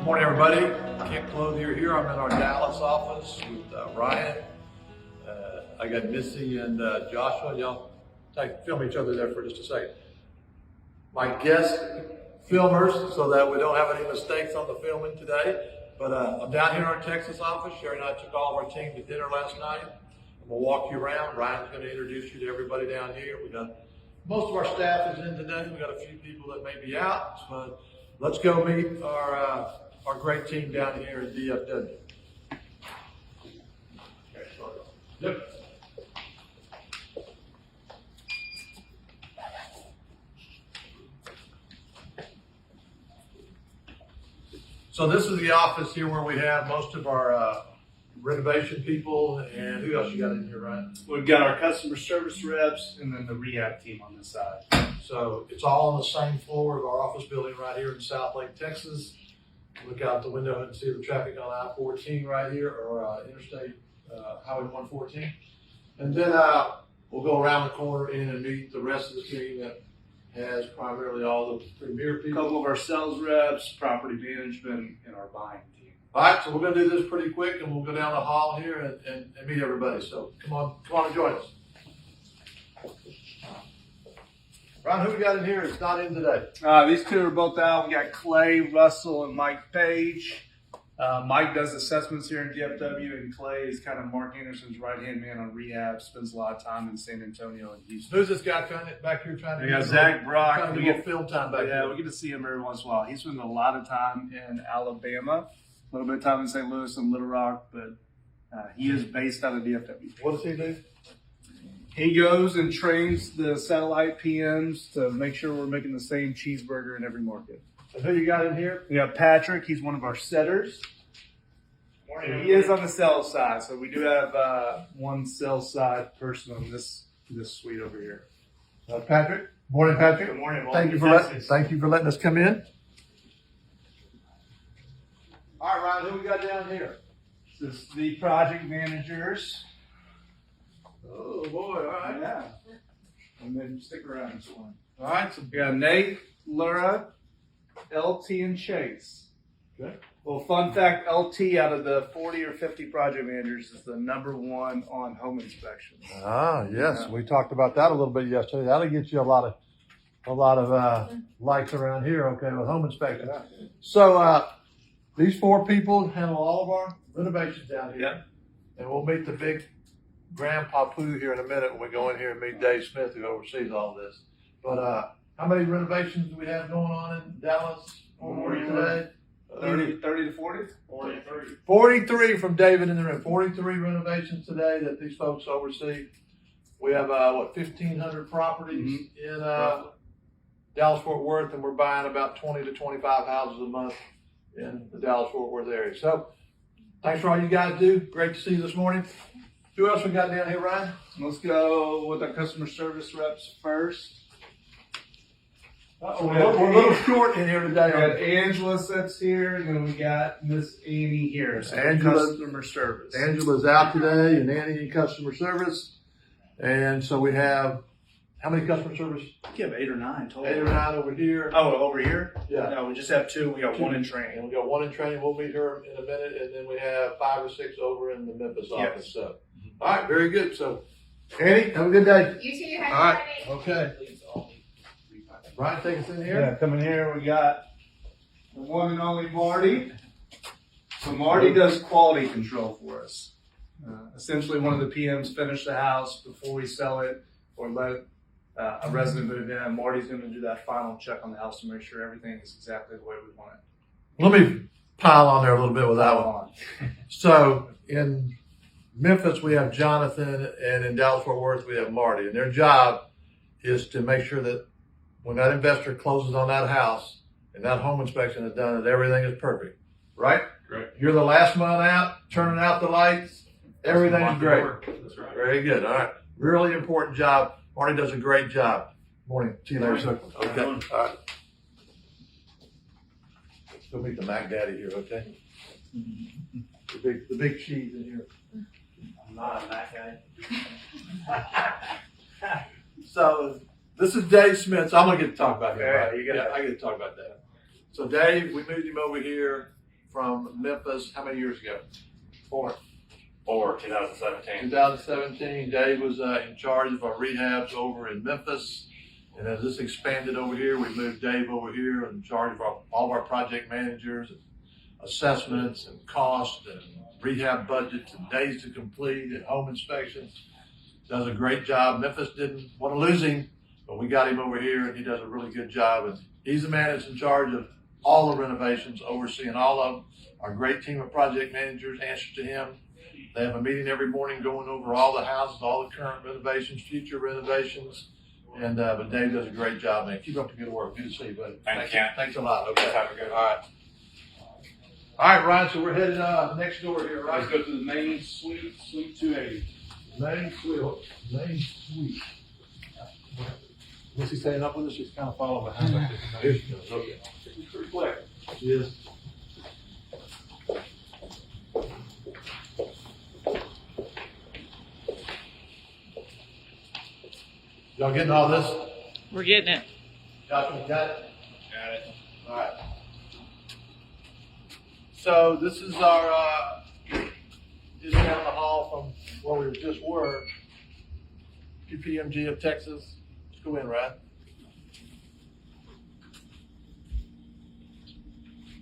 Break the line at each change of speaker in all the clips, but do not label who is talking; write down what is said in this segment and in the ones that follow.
Good morning, everybody. Kent Clothier here. I'm in our Dallas office with Ryan. I got Missy and Joshua. Y'all film each other there for just a second. My guest filmers, so that we don't have any mistakes on the filming today. But I'm down here in our Texas office. Sherry and I took all of our team to dinner last night. We'll walk you around. Ryan's going to introduce you to everybody down here. We got most of our staff is in today. We got a few people that may be out, but let's go meet our great team down here at DFW. Yep. So this is the office here where we have most of our renovation people, and who else you got in here, Ryan?
We've got our customer service reps and then the rehab team on this side.
So it's all on the same floor of our office building right here in South Lake, Texas. Look out the window and see the traffic on I-14 right here, or Interstate Highway 114. And then we'll go around the corner in and meet the rest of the team that has primarily all the premier
A
people.
couple of our sales reps, property management, and our buying team.
All right, so we're going to do this pretty quick, and we'll go down the hall here and meet everybody. So come on and join us. Ron, who we got in here is not in today?
These two are both out. We got Clay, Russell, and Mike Page. Mike does assessments here in DFW, and Clay is kind of Mark Anderson's right-hand man on rehab, spends a lot of time in San Antonio and Houston.
Who's this guy back here trying to
We got Zach Brock.
We get film time back here.
We get to see him every once in a while. He spends a lot of time in Alabama, a little bit of time in St. Louis and Little Rock, but he is based out of DFW.
What does he do?
He goes and trains the satellite PMs to make sure we're making the same cheeseburger in every market.
And who you got in here?
We got Patrick. He's one of our setters. Morning. He is on the sales side, so we do have one sales side person on this suite over here.
Patrick. Morning, Patrick.
Good morning.
Thank you for letting us come in. All right, Ryan, who we got down here?
This is the project managers.
Oh boy! All right.
Yeah. And then stick around this one.
All right. So
We got Nate, Laura, LT, and Chase.
Okay.
Well, fun fact, LT out of the 40 or 50 project managers is the #1 on home inspections.
Ah, yes.
Yeah.
We talked about that a little bit yesterday. That'll get you a lot of likes around here. Okay, with home inspection.
Yeah.
So these four people handle all of our renovations down here.
Yeah.
And we'll meet the big Grandpa Pooh here in a minute when we go in here and meet Dave Smith, who oversees all this. But how many renovations do we have going on in Dallas today?
30 to 40?
43.
43 from David in the room. 43 renovations today that these folks oversee. We have 1,500 properties in Dallas-Fort Worth, and we're buying about 20 to 25 houses a month in the Dallas-Fort Worth area. So thanks for all you guys do. Great to see you this morning. Who else we got down here, Ryan?
Let's go with our customer service reps first.
We're a little short in here
We got
today.
Angela sits here, and then we got Miss Annie here. So customer service.
Angela's out today, and Annie in customer service. And so we have, how many customer service?
You have 8 or 9 total.
8 or 9 over here.
Oh, over here?
Yeah.
No, we just have 2. We got 1 in training.
And we got 1 in training. We'll meet her in a minute. And then we have 5 or 6 over in the Memphis office. So, all right, very good. So, Annie, have a good day.
You too. Happy
All right.
Friday.
Okay. Brian, take us in here.
Yeah, coming here, we got the one and only Marty. So Marty does quality control for us. Essentially, one of the PMs finish the house before we sell it or let a resident move in. Marty's going to do that final check on the house to make sure everything is exactly the way we want it.
Let me pile on there a little bit with that one. So, in Memphis, we have Jonathan, and in Dallas-Fort Worth, we have Marty. And their job is to make sure that when that investor closes on that house and that home inspection is done, that everything is perfect, right?
Correct.
You're the last one out, turning out the lights. Everything is great.
That's right.
Very good. All right. Really important job. Marty does a great job. Morning. See you later, sir. Okay. All right. Go meet the Mac Daddy here, okay? The big cheese in here.
I'm not a Mac guy.
So this is Dave Smith. So I'm gonna get to talk about him.
Yeah,
right?
you got it.
I get to talk about that. So Dave, we moved him over here from Memphis, how many years ago? 4.
2017.
2017, Dave was in charge of our rehabs over in Memphis. And as this expanded over here, we moved Dave over here in charge of all of our project managers, and assessments and cost and rehab budgets and days to complete and home inspections. Does a great job. Memphis didn't want to lose him, but we got him over here and he does a really good job. And he's the man that's in charge of all the renovations, overseeing all of them. Our great team of project managers answer to him. They have a meeting every morning going over all the houses, all the current renovations, future renovations. And but Dave does a great job, man. Keep up the good work. Good to see you, buddy.
Thank you.
Thanks a lot. Okay.
Have a good one.
All right. All right, Ryan. So we're headed next door here, right?
Let's go to the main suite, suite 280.
Main suite. What's he staying up with us? He's kind of following behind us. Here she goes. Okay.
She's pretty quick.
She is. Y'all getting all this?
We're getting it.
Joshua, got it?
Got it.
All right. So this is our, just down the hall from where we just were, UPMG of Texas. Let's go in, Ryan.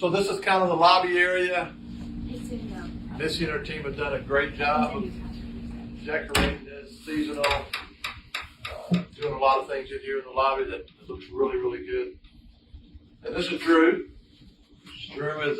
So this is kind of the lobby area. Missy and her team have done a great job of decorating this seasonal. Doing a lot of things in here in the lobby that looks really, really good. And this is Drew. Drew is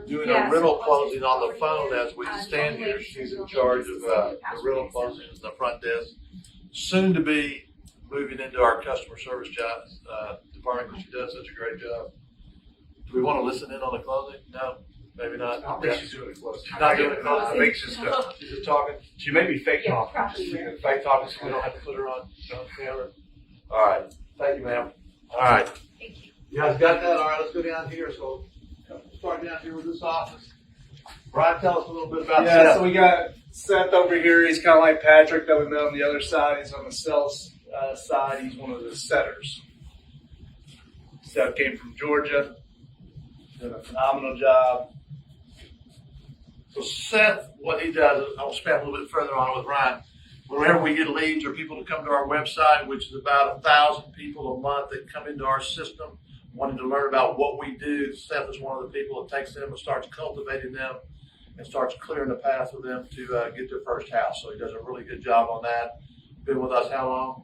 doing a rental closing on the phone as we stand here. She's in charge of the rental closing at the front desk. Soon to be moving into our customer service department because she does such a great job. Do we want to listen in on the closing? No, maybe not.
I think she's doing it close.
She's not doing it close.
I think she's
just talking.
She may be fake talking.
She's fake talking, so we don't have to put her on camera. All right. Thank you, ma'am. All right.
Thank you.
You guys got that? All right, let's go down here. So start down here with this office. Brian, tell us a little bit about
Yeah,
Seth.
so we got Seth over here. He's kind of like Patrick that we met on the other side. He's on the sales side. He's one of the setters. Seth came from Georgia. Did a phenomenal job.
So Seth, what he does, I'll spend a little bit further on it with Ryan. Whenever we get leads or people to come to our website, which is about 1,000 people a month that come into our system, wanting to learn about what we do, Seth is one of the people that takes them and starts cultivating them and starts clearing the path for them to get their first house. So he does a really good job on that. Been with us how long?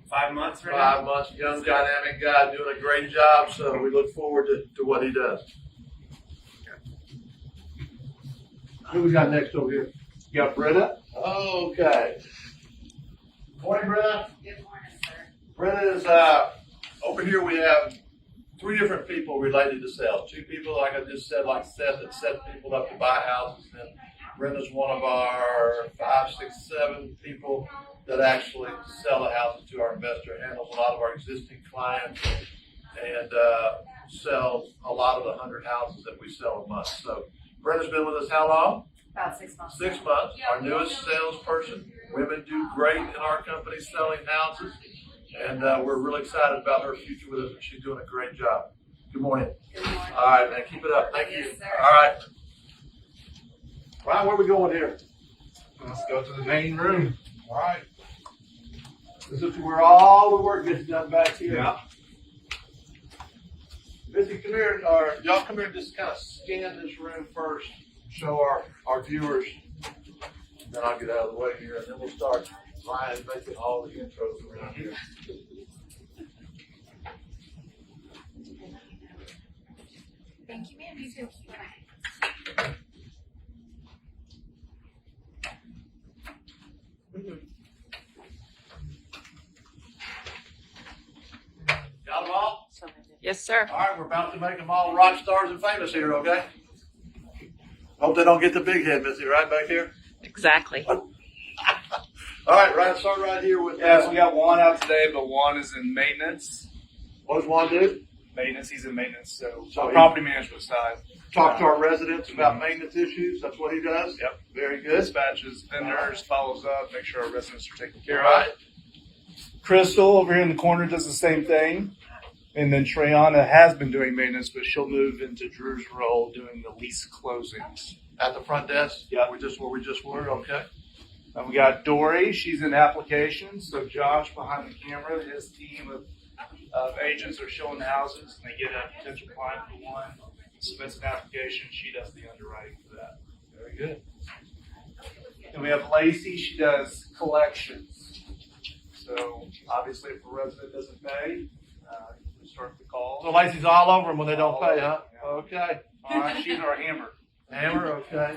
5 months right now.
5 months. Young, dynamic guy doing a great job. So we look forward to what he does. Who we got next over here? You got Britta? Okay. Morning, Britta.
Good morning, sir.
Britta is, over here we have 3 different people related to sales. 2 people, like I just said, like Seth, that set people up to buy houses. And Brenda's one of our 5, 6, 7 people that actually sell the houses to our investor, handles a lot of our existing clients, and sells a lot of the 100 houses that we sell a month. So Brenda's been with us how long?
About 6 months.
6 months. Our newest salesperson. Women do great in our company selling houses, and we're really excited about her future with us, and she's doing a great job. Good morning.
Good morning.
All right, man, keep it up. Thank you.
Yes, sir.
All right. Ryan, where are we going here?
Let's go to the main room.
All right. This is where all the work gets done back here.
Yeah.
Missy, come here, or y'all come here and just kind of scan this room first, show our viewers. Then I'll get out of the way here, and then we'll start Ryan making all the intros around here.
Thank you, ma'am. You too.
Got them all?
Yes, sir.
All right, we're about to make them all rock stars and famous here, okay? Hope they don't get the big head, Missy, right back here?
Exactly.
All right, Ryan, start right here with
Yeah, so we got Juan out today, but Juan is in maintenance.
what does Juan do?
Maintenance, he's in maintenance, so
So he-
property management side.
Talk to our residents about maintenance issues. That's what he does.
Yep.
Very good.
Dispatches, vendors, follows up, make sure our residents are taken
All
care
right.
of. Crystal over here in the corner does the same thing. And then Treyana has been doing maintenance, but she'll move into Drew's role doing the lease closings.
At the front desk?
Yeah.
Where we just were, okay.
And we got Dory, she's in applications. So Josh behind the camera, his team of agents are showing houses, and they get a potential client for one, submits an application, she does the underwriting for that.
Very good.
And we have Lacey, she does collections. So obviously if a resident doesn't pay, we start the call.
So Lacey's all over them when they don't pay, huh?
Yeah.
Okay.
All right, she's our hammer.
Hammer, okay.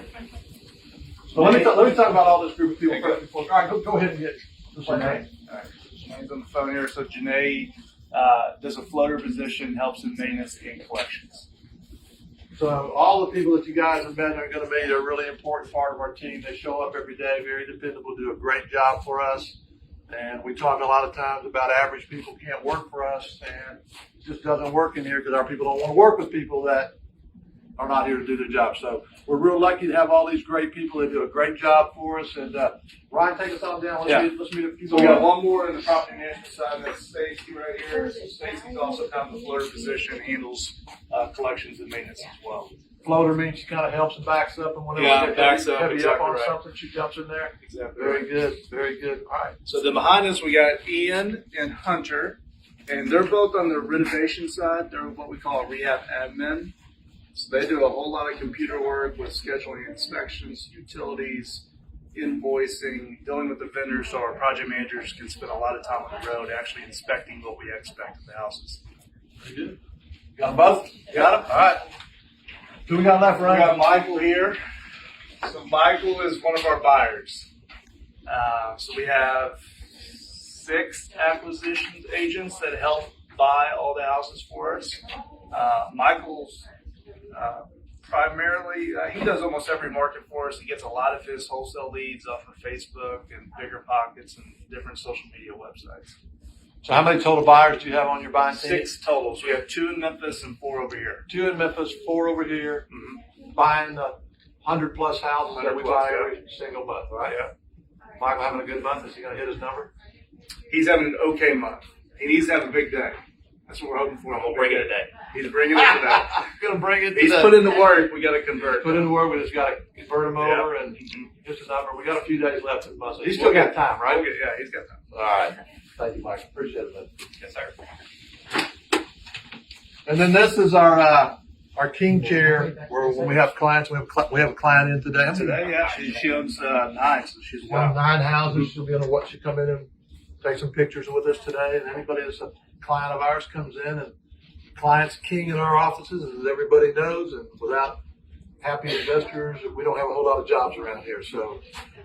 So let me talk about all this group of people first before. All right, go ahead and get this one.
Janae. All right. Janae's on the phone here. So Janae does a floater position, helps in maintenance and collections.
So all the people that you guys have met are going to be a really important part of our team. They show up every day, very dependable, do a great job for us. And we talk a lot of times about average people can't work for us, and it just doesn't work in here because our people don't want to work with people that are not here to do their job. So we're real lucky to have all these great people that do a great job for us. And Ryan, take us on down. Let's meet a few
So we got one more in the property management side. That's Stacy right here. So Stacy's also kind of the floater position, handles collections and maintenance as well.
Floater means she kind of helps and backs up, and whenever
Yeah,
we get
backs up,
heavy up
exactly
on
right.
something, she jumps in there.
Exactly.
Very good, very good. All right.
So then behind us we got Ian and Hunter, and they're both on the renovation side. They're what we call a rehab admin. So they do a whole lot of computer work with scheduling inspections, utilities, invoicing, dealing with the vendors, so our project managers can spend a lot of time on the road actually inspecting what we expect of the houses.
Very good. Got them both? Got them? All right. Who we got left,
We
Ryan?
got Michael here. So Michael is one of our buyers. So we have 6 acquisition agents that help buy all the houses for us. Michael's primarily, he does almost every market for us. He gets a lot of his wholesale leads off of Facebook and Bigger Pockets and different social media websites.
So how many total buyers do you have on your buying team?
6 totals. We have 2 in Memphis and 4 over here.
2 in Memphis, 4 over here,
Mm-hmm.
buying the 100+ houses that we
100+,
buy
yeah.
every single month, right?
Yeah.
Michael having a good month. Is he going to hit his number?
He's having an okay month. He needs to have a big day. That's what we're hoping for.
We'll bring it today.
He's bringing it today.
Going to bring it.
He's
today.
put in the work. We got to convert.
Put in the work. We just got to convert him over and hit the number. We got a few days left in the month. So he's still got time, right?
Okay, yeah, he's got time.
All right. Thank you, Mike. Appreciate it, man.
Yes, sir.
And then this is our king chair, where when we have clients, we have a client in today.
Today, yeah, she owns 9, so she's
Well,
well.
9 houses. She'll be able to watch. She come in and take some pictures with us today. And anybody that's a client of ours comes in, and client's king in our offices, as everybody knows. And without happy investors, we don't have a whole lot of jobs around here. So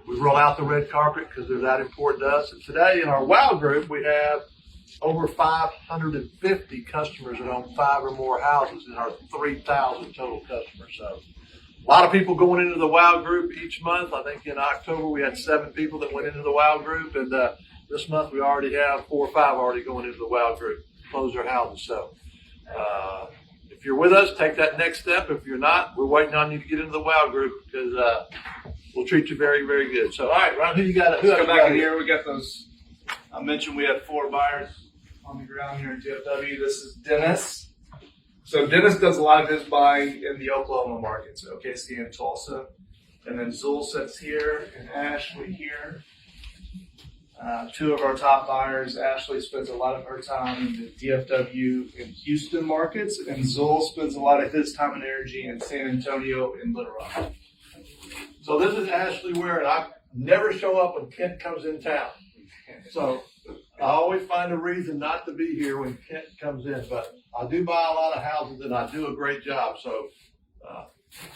we roll out the red carpet because they're that important to us. And today in our WOW group, we have over 550 customers that own 5 or more houses in our 3,000 total customers. So a lot of people going into the WOW group each month. I think in October we had 7 people that went into the WOW group, and this month we already have 4 or 5 already going into the WOW group, close their houses. So if you're with us, take that next step. If you're not, we're waiting on you to get into the WOW group because we'll treat you very, very good. So all right, Ron, who you got? Who
Let's
else
come
you
back
got
in here. We got those. I mentioned we have 4 buyers on the ground here in DFW. This is Dennis. So Dennis does a lot of his buying in the Oklahoma market, so OKC and Tulsa. And then Zool sits here and Ashley here. 2 of our top buyers. Ashley spends a lot of her time in the DFW and Houston markets, and Zool spends a lot of his time and energy in San Antonio and Little Rock.
So this is Ashley Ware, and I never show up when Kent comes in town. So I always find a reason not to be here when Kent comes in, but I do buy a lot of houses and I do a great job. So,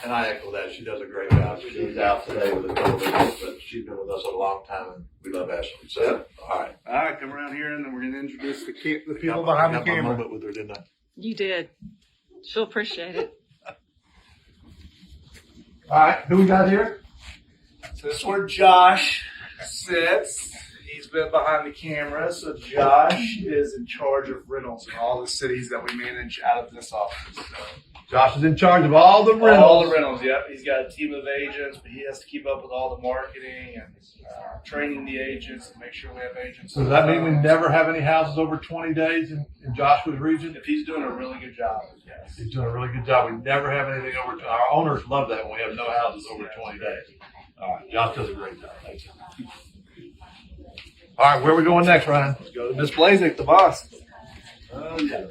and I echo that. She does a great job. She's out today with a couple of people, but she's been with us a long time, and we love Ashley. So, all right.
All right, come around here, and then we're going to introduce the people
Got
behind the
my
camera.
moment with her, didn't I?
You did. She'll appreciate it.
All right. Who we got here?
So this is where Josh sits. He's been behind the camera. So Josh is in charge of rentals in all the cities that we manage out of this office. So
Josh is in charge of all the rentals.
All the rentals, yep. He's got a team of agents, but he has to keep up with all the marketing and training the agents to make sure we have agents.
So does that mean we never have any houses over 20 days in Joshua's region?
If he's doing a really good job, yes.
He's doing a really good job. We never have anything over. Our owners love that when we have no houses over 20 days. All right, Josh does a great job. Thank you. All right, where are we going next, Ryan?
Let's go to Miss Blazek, the boss.
Oh yeah.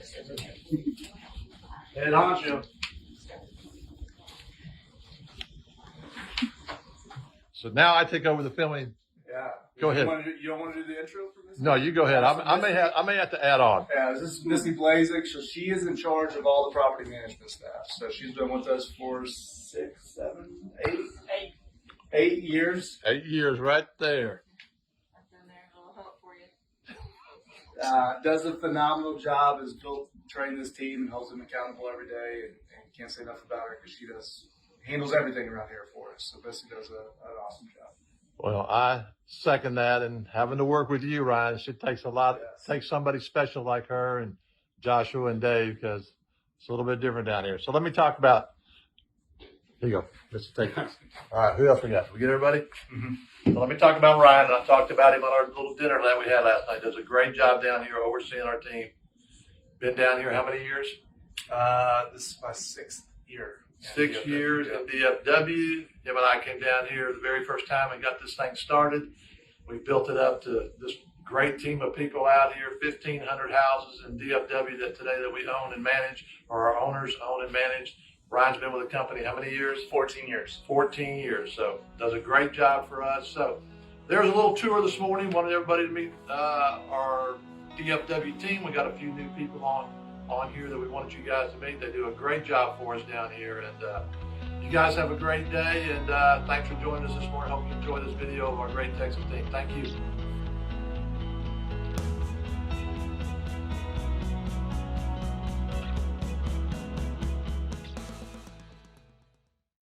Head honcho.
So now I take over the filming.
Yeah.
Go ahead.
You don't want to do the intro for Missy?
No, you go ahead. I may have to add on.
Yeah, this is Missy Blazek. So she is in charge of all the property management staff. So she's been with us for 6, 7, 8 years.
8 years right there.
I've been there. A little help for you.
Does a phenomenal job. Has trained this team and holds them accountable every day. And can't say enough about her because she handles everything around here for us. So Missy does an awesome job.
Well, I second that, and having to work with you, Ryan, it takes a lot.
Yes.
Takes somebody special like her and Joshua and Dave, because it's a little bit different down here. So let me talk about. Here you go. Let's take this. All right, who else we got? We get everybody?
Mm-hmm.
So let me talk about Ryan. I talked about him on our little dinner that we had last night. Does a great job down here overseeing our team. Been down here how many years?
This is my 6th year.
6 years at DFW. Him and I came down here the very first time and got this thing started. We built it up to this great team of people out here, 1,500 houses in DFW that today that we own and manage, or our owners own and manage. Ryan's been with the company how many years?
14 years.
14 years. So does a great job for us. So there's a little tour this morning. Wanted everybody to meet our DFW team. We got a few new people on here that we wanted you guys to meet. They do a great job for us down here, and you guys have a great day, and thanks for joining us this morning. Hope you enjoy this video of our great Texas team. Thank you.